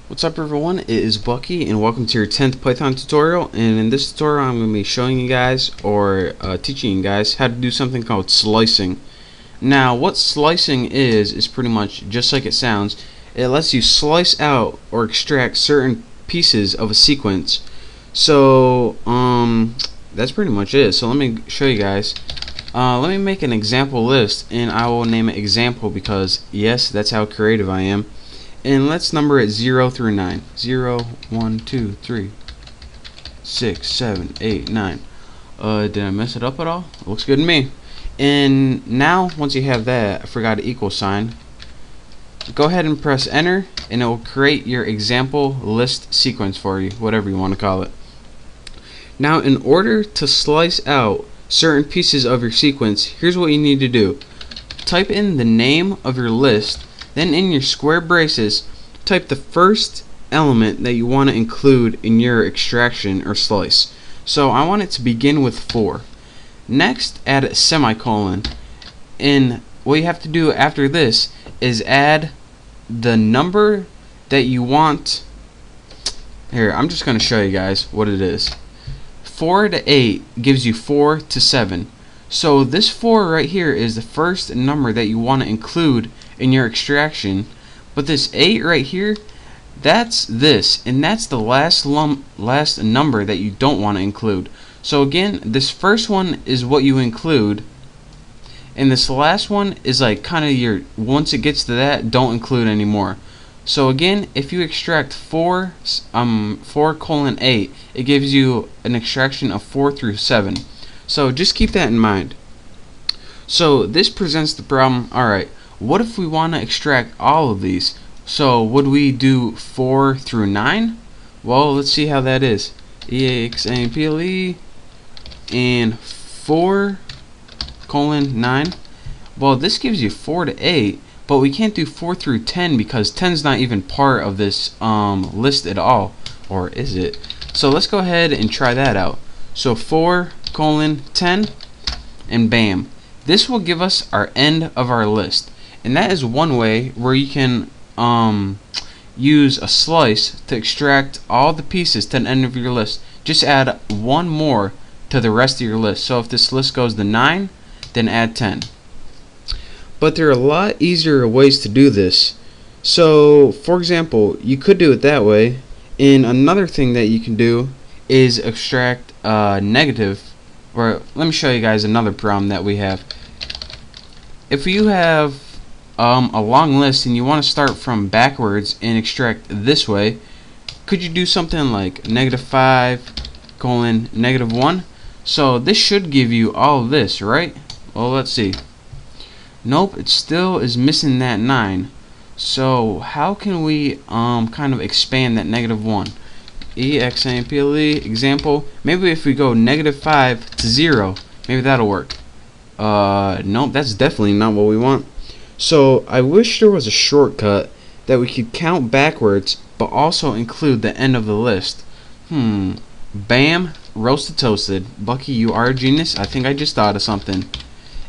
What's up everyone, it is Bucky and welcome to your 10th Python tutorial, and in this tutorial I'm going to be showing you guys or teaching you guys how to do something called slicing. Now what slicing is pretty much just like it sounds. It lets you slice out or extract certain pieces of a sequence. So that's pretty much it. So let me show you guys. Let me make an example list and I will name it example because yes, that's how creative I am. And let's number it 0 through 9. 0, 1, 2, 3, 6, 7, 8, 9. Did I mess it up at all? It looks good to me. And now, once you have that, I forgot an equal sign. Go ahead and press enter, and it will create your example list sequence for you, whatever you want to call it. Now, in order to slice out certain pieces of your sequence, here's what you need to do. Type in the name of your list. Then in your square braces, type the first element that you want to include in your extraction or slice. So I want it to begin with 4. Next, add a semicolon. And what you have to do after this is add the number that you want. Here, I'm just going to show you guys what it is. 4 to 8 gives you 4 to 7. So this 4 right here is the first number that you want to include in your extraction, but this 8 right here, that's this, and that's the last number that you don't want to include. So again, this first one is what you include, and this last one is like kind of your, once it gets to that, don't include anymore. So again, if you extract 4 colon 8, it gives you an extraction of 4 through 7. So just keep that in mind. So this presents the problem. Alright, what if we want to extract all of these? So would we do 4 through 9? Well, let's see how that is. EXAMPLE and 4 colon 9. Well, this gives you 4 to 8, but we can't do 4 through 10 because 10 is not even part of this list at all. Or is it? So let's go ahead and try that out. So 4 colon 10 and bam. This will give us our end of our list. And that is one way where you can use a slice to extract all the pieces to the end of your list. Just add one more to the rest of your list. So if this list goes to 9, then add 10. But there are a lot easier ways to do this. So for example, you could do it that way. And another thing that you can do is extract negative. Or let me show you guys another problem that we have. If you have a long list and you want to start from backwards and extract this way, could you do something like -5 colon -1? So this should give you all of this, right? Well, let's see. Nope, it still is missing that 9. So how can we kind of expand that -1? EXAMPLE example. Maybe if we go -5 to 0, maybe that'll work. Nope, that's definitely not what we want. So I wish there was a shortcut that we could count backwards but also include the end of the list. Bam, roasted toasted. Bucky, you are a genius. I think I just thought of something.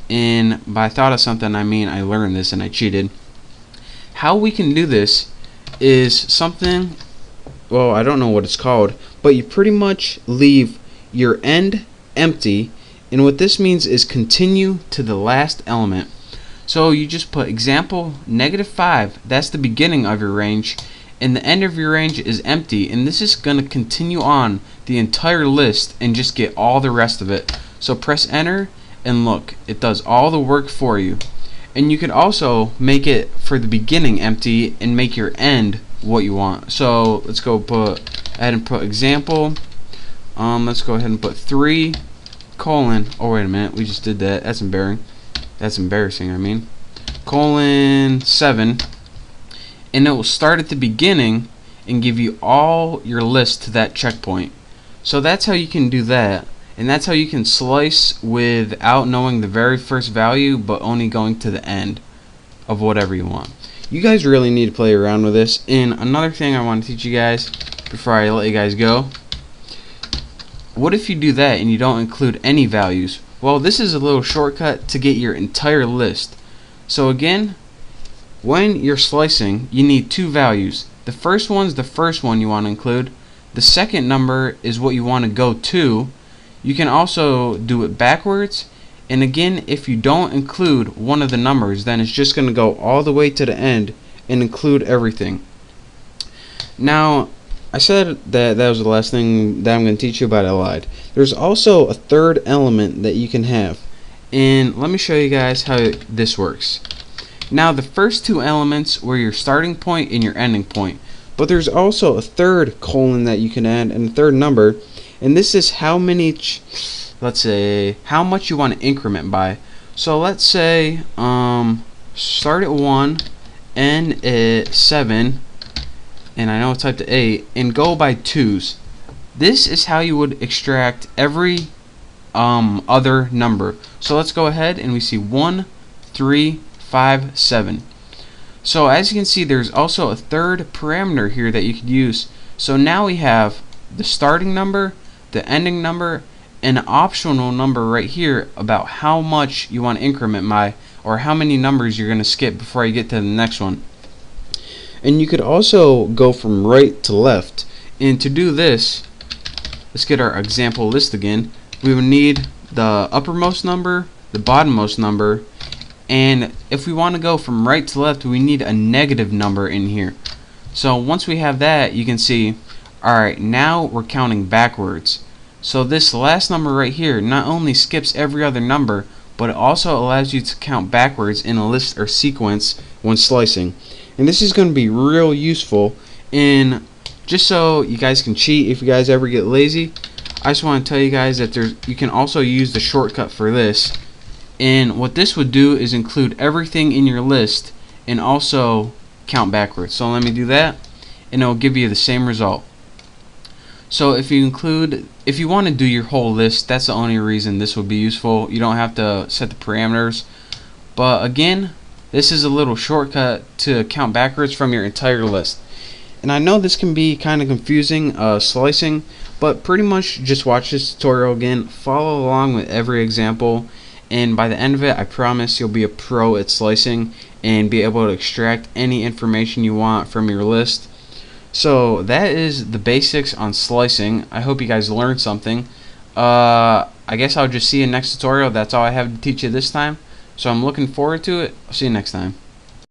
And by thought of something, I mean I learned this and I cheated. How we can do this is something, well, I don't know what it's called, but you pretty much leave your end empty, and what this means is continue to the last element. So you just put example -5, that's the beginning of your range, and the end of your range is empty, and this is going to continue on the entire list and just get all the rest of it. So press enter, and look, it does all the work for you. And you can also make it for the beginning empty and make your end what you want. So let's go ahead and put example. Let's go ahead and put 3 colon, oh wait a minute, we just did that. That's embarrassing, I mean. Colon 7, and it will start at the beginning and give you all your list to that checkpoint. So that's how you can do that, and that's how you can slice without knowing the very first value but only going to the end of whatever you want. You guys really need to play around with this. And another thing I want to teach you guys before I let you guys go, what if you do that and you don't include any values? Well, this is a little shortcut to get your entire list. So again, when you're slicing, you need two values. The first one's the first one you want to include. The second number is what you want to go to. You can also do it backwards, and again, if you don't include one of the numbers, then it's just going to go all the way to the end and include everything. Now, I said that was the last thing that I'm going to teach you, but I lied. There's also a third element that you can have, and let me show you guys how this works. Now, the first two elements were your starting point and your ending point, but there's also a third colon that you can add and a third number, and this is how many, let's say, how much you want to increment by. So let's say start at 1, end at 7, and I know I typed 8, and go by 2s. This is how you would extract every other number. So let's go ahead and we see 1, 3, 5, 7. So as you can see, there's also a third parameter here that you could use. So now we have the starting number, the ending number, and an optional number right here about how much you want to increment by, or how many numbers you're going to skip before you get to the next one. And you could also go from right to left. And to do this, let's get our example list again. We would need the uppermost number, the bottommost number, and if we want to go from right to left, we need a negative number in here. So once we have that, you can see, alright, now we're counting backwards. So this last number right here not only skips every other number, but it also allows you to count backwards in a list or sequence when slicing. And this is going to be real useful in, just so you guys can cheat if you guys ever get lazy. I just want to tell you guys that you can also use the shortcut for this. And what this would do is include everything in your list and also count backwards. So let me do that, and it will give you the same result. So if you want to do your whole list, that's the only reason this would be useful. You don't have to set the parameters. But again, this is a little shortcut to count backwards from your entire list. And I know this can be kind of confusing, slicing, but pretty much just watch this tutorial again, follow along with every example, and by the end of it, I promise you'll be a pro at slicing and be able to extract any information you want from your list. So that is the basics on slicing. I hope you guys learned something. I guess I'll just see you next tutorial. That's all I have to teach you this time. So I'm looking forward to it. I'll see you next time.